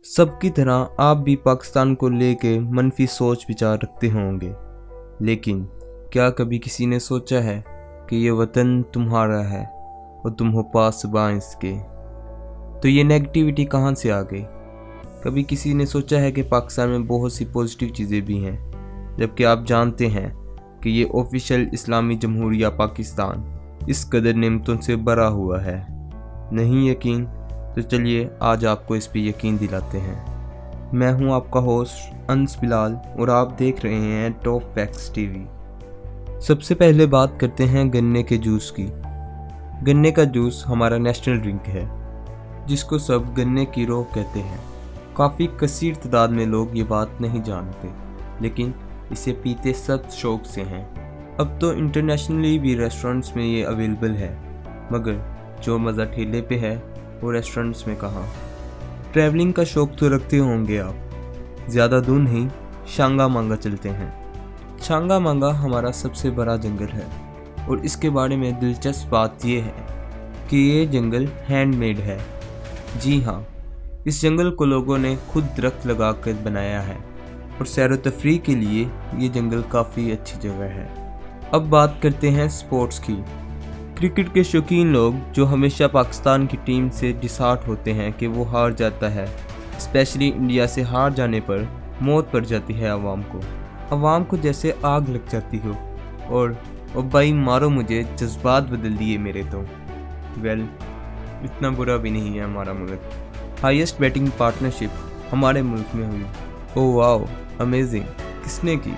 सब की तरह आप भी पाकिस्तान को लेके मनफी सोच विचार रखते होंगे, लेकिन क्या कभी किसी ने सोचा है कि ये वतन तुम्हारा है और तुम हो पासबां इसके? तो ये नेगेटिविटी कहाँ से आ गई? कभी किसी ने सोचा है कि पाकिस्तान में बहुत सी पॉजिटिव चीज़ें भी हैं, जबकि आप जानते हैं कि ये ऑफिशियल इस्लामी जमहूरिया पाकिस्तान इस कदर नेमतों से भरा हुआ है? नहीं यकीन? तो चलिए आज आपको इस पे यकीन दिलाते हैं। मैं हूं आपका होस्ट अंस बिलाल और आप देख रहे हैं टॉप फैक्ट्स टीवी। सबसे पहले बात करते हैं गन्ने के जूस की। गन्ने का जूस हमारा नेशनल ड्रिंक है, जिसको सब गन्ने की रोह कहते हैं। काफ़ी कसीर तादाद में लोग ये बात नहीं जानते, लेकिन इसे पीते सब शौक से हैं। अब तो इंटरनेशनली भी रेस्टोरेंट्स में ये अवेलेबल है, मगर जो मज़ा ठेले पे है वो रेस्टोरेंट्स में कहाँ। ट्रैवलिंग का शौक तो रखते होंगे आप। ज़्यादा दूर नहीं, शांगा मांगा चलते हैं। शांगा मांगा हमारा सबसे बड़ा जंगल है, और इसके बारे में दिलचस्प बात यह है कि ये जंगल हैंडमेड है। जी हाँ, इस जंगल को लोगों ने खुद दरख्त लगा कर बनाया है, और सैर व तफरीह के लिए ये जंगल काफ़ी अच्छी जगह है। अब बात करते हैं स्पोर्ट्स की। क्रिकेट के शौकीन लोग जो हमेशा पाकिस्तान की टीम से डिसहार्ट होते हैं कि वो हार जाता है, स्पेशली इंडिया से हार जाने पर मौत पड़ जाती है आवाम को जैसे आग लग जाती हो। और भाई मारो मुझे, जज्बात बदल दिए मेरे तो। इतना बुरा भी नहीं है हमारा मुल्क। हाईएस्ट बैटिंग पार्टनरशिप हमारे मुल्क में हुई। Oh wow, amazing. किसने की?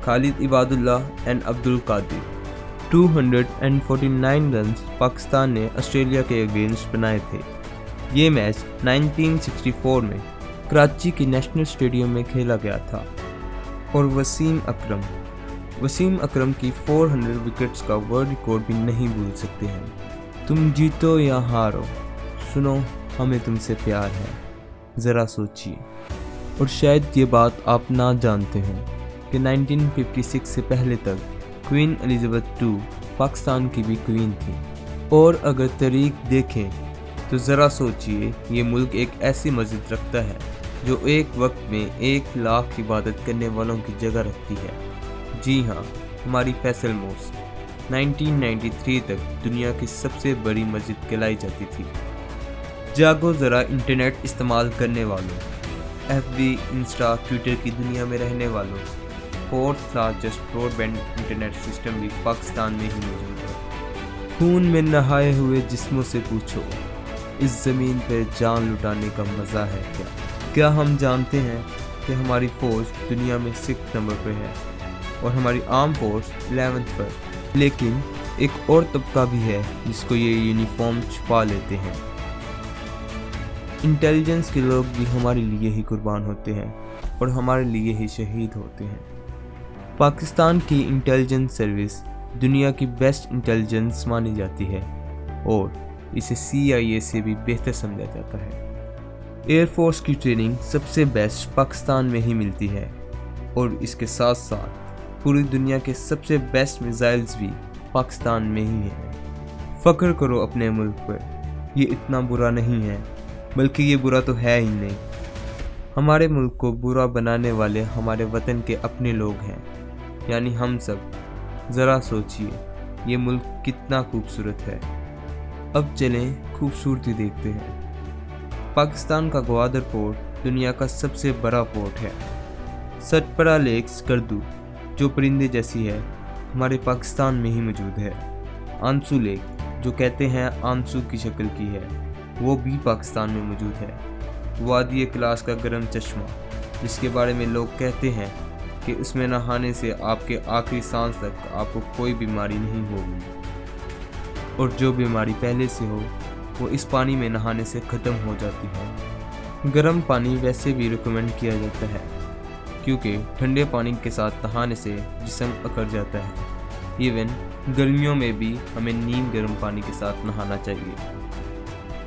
खालिद इबादुल्लाह एंड अब्दुल कादिर। 249 रन्स पाकिस्तान ने ऑस्ट्रेलिया के अगेंस्ट बनाए थे। ये मैच 1964 में कराची के नेशनल स्टेडियम में खेला गया था, और वसीम अकरम की 400 विकेट्स का वर्ल्ड रिकॉर्ड भी नहीं भूल सकते हैं। तुम जीतो या हारो, सुनो हमें तुमसे प्यार है, ज़रा सोचिए। और शायद ये बात आप ना जानते हों कि 1956 से पहले तक क्वीन एलिजाबेथ II पाकिस्तान की भी क्वीन थी। और अगर तारीख देखें तो ज़रा सोचिए, ये मुल्क एक ऐसी मस्जिद रखता है जो एक वक्त में 1 लाख इबादत करने वालों की जगह रखती है। जी हाँ, हमारी फैसल मॉस्क 1993 तक दुनिया की सबसे बड़ी मस्जिद कहलाई जाती थी। जागो ज़रा इंटरनेट इस्तेमाल करने वालों, FB, इंस्टा, ट्विटर की दुनिया में रहने वालों, 4th largest broadband internet system भी पाकिस्तान में ही मौजूद है। खून में नहाए हुए जिस्मों से पूछो, इस ज़मीन पर जान लुटाने का मज़ा है क्या हम जानते हैं कि हमारी फ़ौज दुनिया में 6th नंबर पर है और हमारी आर्म फोर्स 11th पर। लेकिन एक और तबका भी है जिसको ये यूनिफॉर्म छुपा लेते हैं। इंटेलिजेंस के लोग भी हमारे लिए ही कुर्बान होते हैं और हमारे लिए ही शहीद होते हैं। पाकिस्तान की इंटेलिजेंस सर्विस दुनिया की बेस्ट इंटेलिजेंस मानी जाती है, और इसे CIA से भी बेहतर समझा जाता है। एयरफोर्स की ट्रेनिंग सबसे बेस्ट पाकिस्तान में ही मिलती है, और इसके साथ साथ पूरी दुनिया के सबसे बेस्ट मिसाइल्स भी पाकिस्तान में ही हैं। फ़ख्र करो अपने मुल्क पर, ये इतना बुरा नहीं है, बल्कि ये बुरा तो है ही नहीं। हमारे मुल्क को बुरा बनाने वाले हमारे वतन के अपने लोग हैं, यानी हम सब। ज़रा सोचिए, ये मुल्क कितना खूबसूरत है। अब चलें खूबसूरती देखते हैं। पाकिस्तान का ग्वादर पोर्ट दुनिया का सबसे बड़ा पोर्ट है। सतपरा लेक स्कर्दू, जो परिंदे जैसी है, हमारे पाकिस्तान में ही मौजूद है। आंसू लेक, जो कहते हैं आंसू की शक्ल की है, वो भी पाकिस्तान में मौजूद है। वादी क्लास का गर्म चश्मा, जिसके बारे में लोग कहते हैं कि उसमें नहाने से आपके आखिरी सांस तक आपको कोई बीमारी नहीं होगी, और जो बीमारी पहले से हो वो इस पानी में नहाने से ख़त्म हो जाती है। गर्म पानी वैसे भी रिकमेंड किया जाता है, क्योंकि ठंडे पानी के साथ नहाने से जिस्म अकड़ जाता है। इवन गर्मियों में भी हमें नीम गर्म पानी के साथ नहाना चाहिए।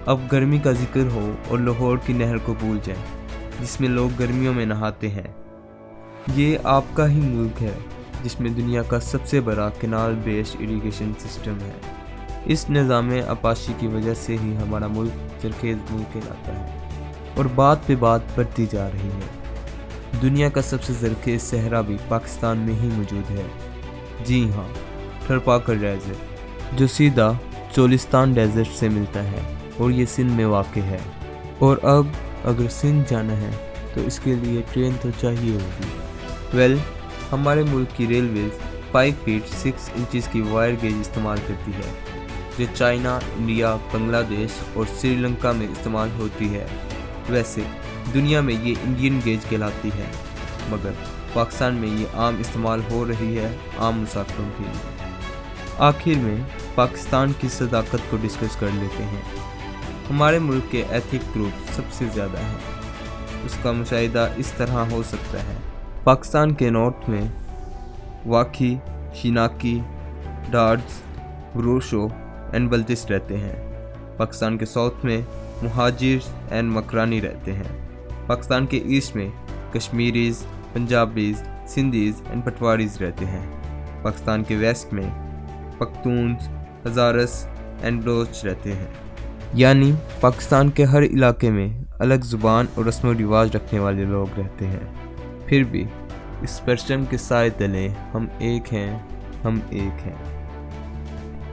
अब गर्मी का जिक्र हो और लाहौर की नहर को भूल जाएं, जिसमें लोग गर्मियों में नहाते हैं। ये आपका ही मुल्क है, जिसमें दुनिया का सबसे बड़ा कैनाल बेस्ड इरिगेशन सिस्टम है। इस निज़ाम अपाशी की वजह से ही हमारा मुल्क जरखेज़ मुल्क कहलाता है। اور बात पे बात बढ़ती जा रही है। दुनिया का सबसे ज़रख़ेज़ सहरा भी पाकिस्तान में ही मौजूद है। जी हाँ, थरपाकर डेज़र्ट, जो सीधा चोलिस्तान डेज़र्ट से मिलता है और ये सिंध में वाक़ है। और अब अगर सिंध जाना है तो इसके लिए ट्रेन तो चाहिए होगी। हमारे मुल्क की रेलवेज़ 5 फीट 6 इंचज़ की वायर गेज इस्तेमाल करती है, जो चाइना, इंडिया, बांग्लादेश और श्रीलंका में इस्तेमाल होती है। वैसे दुनिया में ये इंडियन गेज कहलाती है, मगर पाकिस्तान में ये आम इस्तेमाल हो रही है आम मुसाफिरों के लिए। आखिर में पाकिस्तान की सदाकत को डिस्कस कर लेते हैं। हमारे मुल्क के एथिक ग्रुप सबसे ज़्यादा हैं। उसका मुशाहिदा इस तरह हो सकता है। पाकिस्तान के नॉर्थ में वाकी, शिनाकी, डार्ड्स, ग्रोशो एंड बल्तिस रहते हैं। पाकिस्तान के साउथ में मुहाजिर एंड मकरानी रहते हैं। पाकिस्तान के ईस्ट में कश्मीरीज़, पंजाबीज़, सिंधीज़ एंड पटवारीज़ रहते हैं। पाकिस्तान के वेस्ट में पख्तून्स, हज़ारस एंड बलोच रहते हैं। यानी पाकिस्तान के हर इलाके में अलग ज़ुबान और रस्म व रिवाज रखने वाले लोग रहते हैं। फिर भी इस परचम के साए तले हम एक हैं।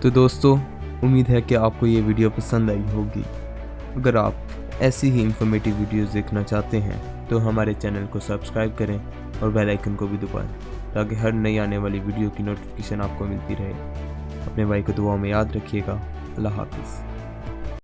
तो दोस्तों, उम्मीद है कि आपको ये वीडियो पसंद आई होगी। अगर आप ऐसी ही इंफॉर्मेटिव वीडियोस देखना चाहते हैं तो हमारे चैनल को सब्सक्राइब करें और बेल आइकन को भी दबाएं, ताकि हर नई आने वाली वीडियो की नोटिफिकेशन आपको मिलती रहे। अपने भाई को दुआ में याद रखिएगा। अल्लाह हाफिज़।